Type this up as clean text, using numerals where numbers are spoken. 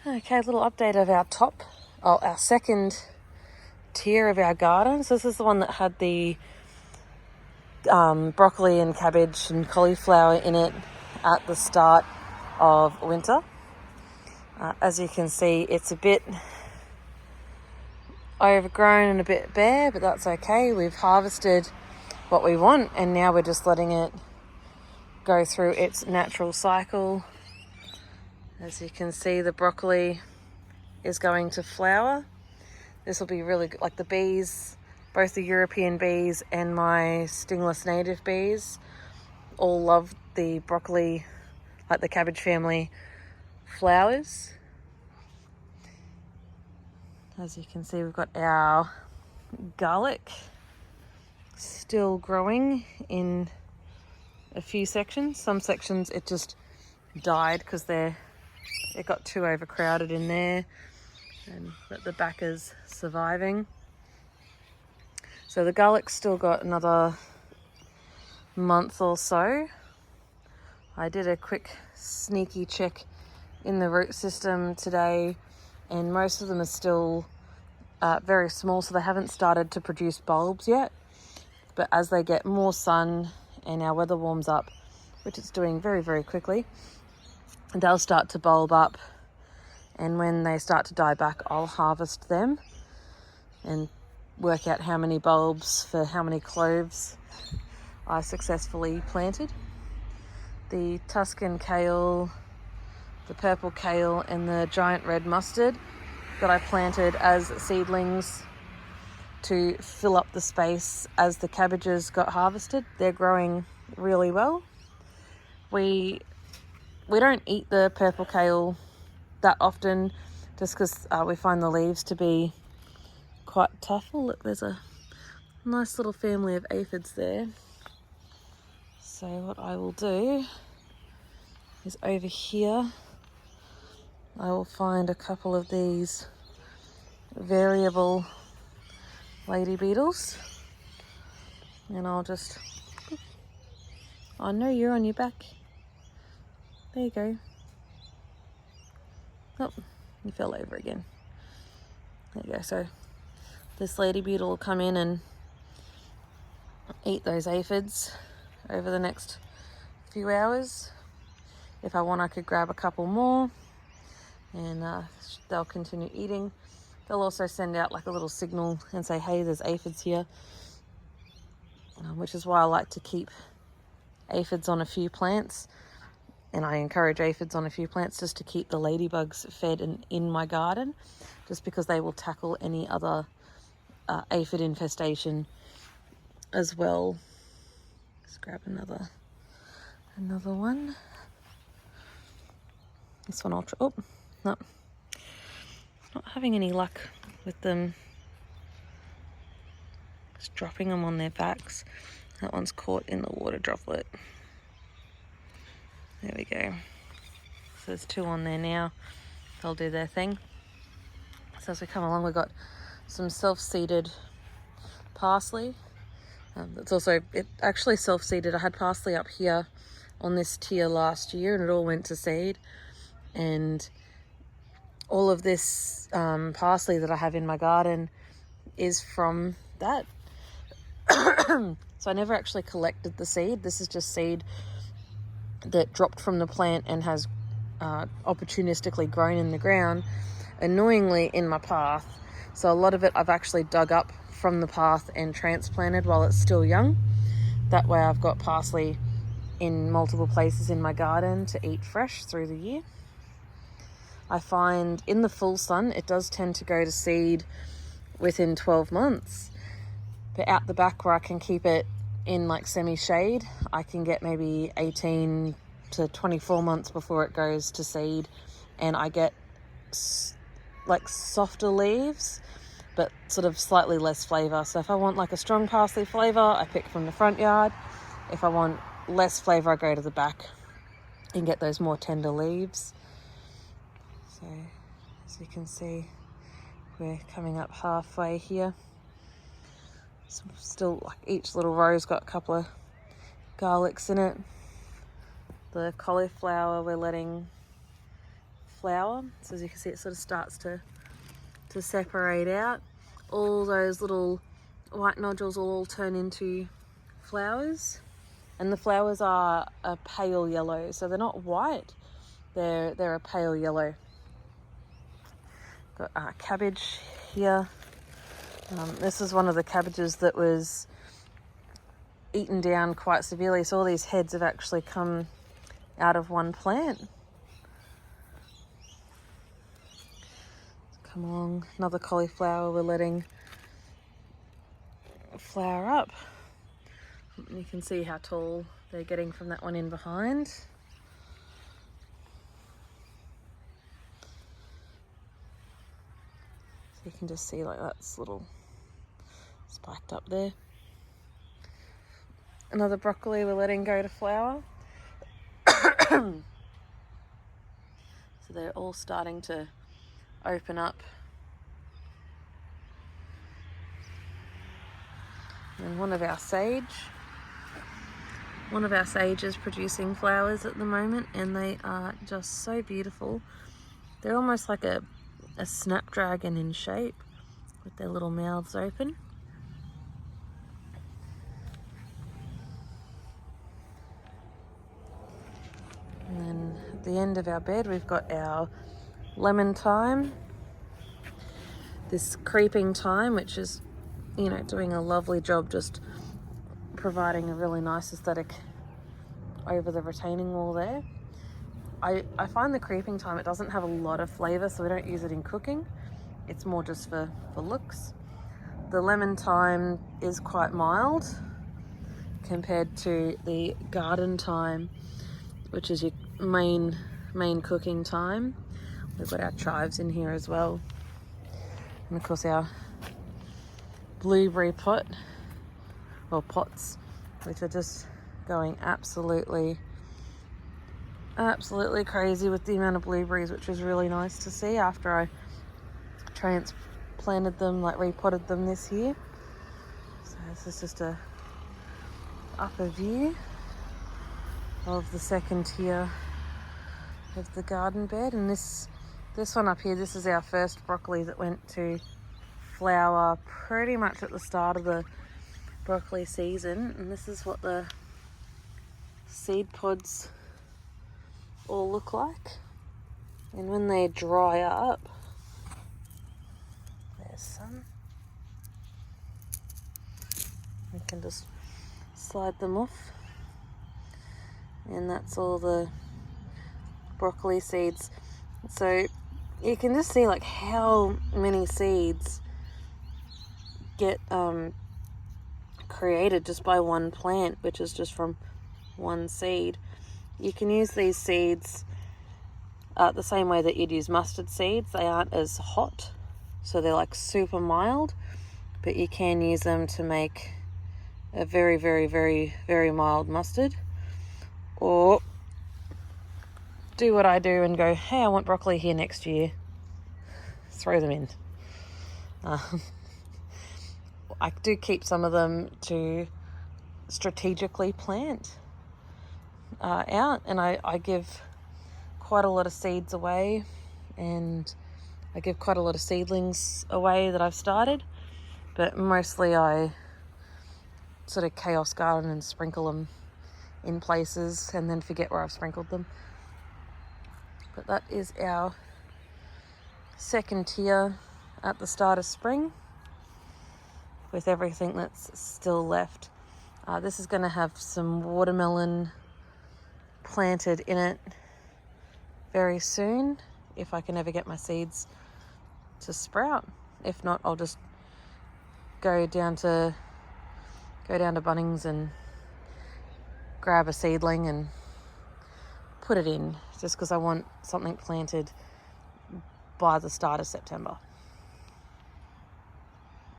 Okay, a little update of our second tier of our garden. So this is the one that had the broccoli and cabbage and cauliflower in it at the start of winter. As you can see, it's a bit overgrown and a bit bare, but that's okay. We've harvested what we want and now we're just letting it go through its natural cycle. As you can see, the broccoli is going to flower. This will be really good, like the bees, both the European bees and my stingless native bees all love the broccoli, like the cabbage family flowers. As you can see, we've got our garlic still growing in a few sections. Some sections it just died because it got too overcrowded in there, but the back is surviving. So the garlic's still got another month or so. I did a quick sneaky check in the root system today, and most of them are still very small, so they haven't started to produce bulbs yet. But as they get more sun and our weather warms up, which it's doing very, very quickly, they'll start to bulb up. And when they start to die back, I'll harvest them and work out how many bulbs for how many cloves I successfully planted. The Tuscan kale, the purple kale and the giant red mustard that I planted as seedlings to fill up the space as the cabbages got harvested. They're growing really well. We don't eat the purple kale that often just because we find the leaves to be quite tough. Oh, look, there's a nice little family of aphids there. So what I will do is over here I will find a couple of these variable lady beetles and I'll just, oh no, you're on your back. There you go. Oh, you fell over again. There you go. So this lady beetle will come in and eat those aphids over the next few hours. If I want, I could grab a couple more and they'll continue eating. They'll also send out like a little signal and say, hey, there's aphids here, which is why I like to keep aphids on a few plants. And I encourage aphids on a few plants just to keep the ladybugs fed in my garden, just because they will tackle any other aphid infestation as well. Let's grab another one. This one I'll try. Oh, no. Not having any luck with them. Just dropping them on their backs. That one's caught in the water droplet. There we go. So there's two on there now. They'll do their thing. So as we come along, we've got some self-seeded parsley. It actually self-seeded. I had parsley up here on this tier last year and it all went to seed. And all of this parsley that I have in my garden is from that. So I never actually collected the seed. This is just seed that dropped from the plant and has opportunistically grown in the ground, annoyingly in my path. So a lot of it I've actually dug up from the path and transplanted while it's still young. That way I've got parsley in multiple places in my garden to eat fresh through the year. I find in the full sun it does tend to go to seed within 12 months. But out the back where I can keep it in like semi-shade, I can get maybe 18 to 24 months before it goes to seed, and I get like softer leaves but sort of slightly less flavour. So if I want like a strong parsley flavour, I pick from the front yard. If I want less flavour, I go to the back and get those more tender leaves. So as you can see, we're coming up halfway here. So still, like each little row's got a couple of garlics in it. The cauliflower we're letting flower. So as you can see, it sort of starts to separate out. All those little white nodules will all turn into flowers, and the flowers are a pale yellow, so they're not white, they're a pale yellow. Got cabbage here. This is one of the cabbages that was eaten down quite severely, so all these heads have actually come out of one plant. Come along, another cauliflower we're letting flower up. And you can see how tall they're getting from that one in behind. So you can just see like that's little spiked up there. Another broccoli we're letting go to flower. So they're all starting to open up. And one of our sage is producing flowers at the moment, and they are just so beautiful. They're almost like a snapdragon in shape with their little mouths open. And then at the end of our bed we've got our lemon thyme, this creeping thyme, which is, you know, doing a lovely job just providing a really nice aesthetic over the retaining wall there. I find the creeping thyme, it doesn't have a lot of flavour, so we don't use it in cooking. It's more just for looks. The lemon thyme is quite mild compared to the garden thyme, which is your main cooking thyme. We've got our chives in here as well. And of course our blueberry pots, which are just going absolutely crazy with the amount of blueberries, which is really nice to see after I transplanted them, like repotted them this year. So this is just a upper view of the second tier of the garden bed. And this one up here, this is our first broccoli that went to flower pretty much at the start of the broccoli season, and this is what the seed pods all look like. And when they dry up, there's some, we can just slide them off, and that's all the broccoli seeds. So you can just see like how many seeds get created just by one plant, which is just from one seed. You can use these seeds the same way that you'd use mustard seeds. They aren't as hot, so they're like super mild, but you can use them to make a very, very, very, very mild mustard. Or do what I do and go, hey, I want broccoli here next year. Throw them in. I do keep some of them to strategically plant out, and I give quite a lot of seeds away, and I give quite a lot of seedlings away that I've started, but mostly I sort of chaos garden and sprinkle them in places and then forget where I've sprinkled them. But that is our second tier at the start of spring with everything that's still left. This is going to have some watermelon planted in it very soon, if I can ever get my seeds to sprout. If not, I'll just go down to Bunnings and grab a seedling and put it in, just because I want something planted by the start of September.